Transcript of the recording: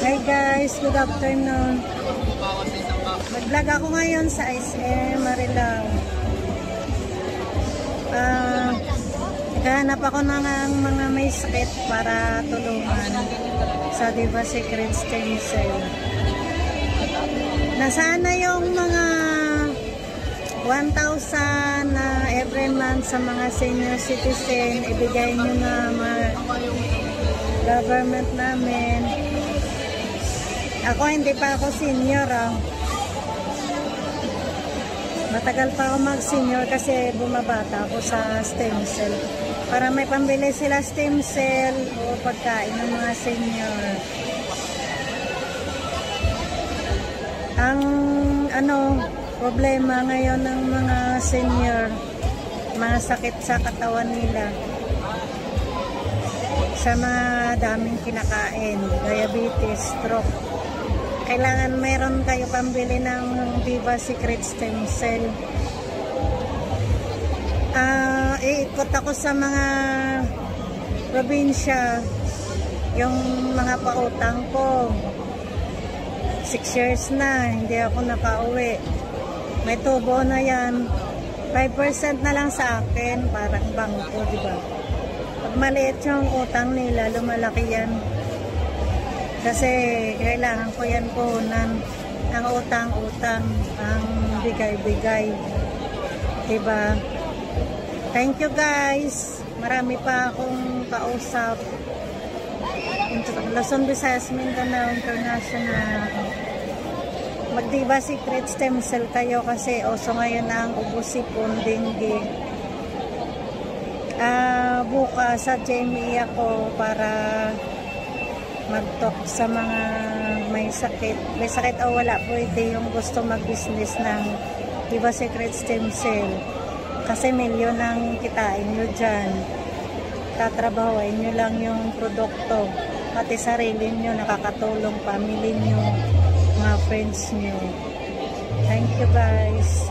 Hi guys, good afternoon. Mag-vlog ako ngayon sa SM Marilao. Naghahanap ako ng mga may sakit para tulungan sa Diva Secret Stem Cell. Nasaan na yung mga 1,000 na every month sa mga senior citizen? Ibigay nyo na mga government namin. Ako hindi pa ako senior Matagal pa ako mag-senior kasi bumabata ako sa stem cell. Para may pambili sila stem cell o pagkain ng mga senior. Ang problema ngayon ng mga senior, mga sakit sa katawan nila. Sa mga daming kinakain, diabetes, stroke. Kailangan meron kayo pambili ng Diva Secret Stem Cell. Iikot ako sa mga probinsya. Yung mga pautang ko 6 years na, hindi ako nakauwi. May tubo na yan. 5% na lang sa akin, parang bangko, diba? Pag maliit yung utang nila, lumalaki yan. Kasi kailangan ko yan puhunan. Ang utang-utang, ang bigay-bigay. Diba? Thank you guys. Marami pa akong kausap. Luzon, Visayas, Mindanao, International. Mag-Diva Secret Stem Cell kayo kasi oso ngayon ang ubusipon, dengue. Bukas sa GME ako para mag-talk sa mga may sakit. May sakit o wala, pwede yung gusto mag-business ng Diva Secret Stem Cell. Kasi milyon ang kitain nyo dyan. Tatrabahoin nyo lang yung produkto. Pati sarili nyo, nakakatulong, family nyo, mga friends nyo. Thank you guys.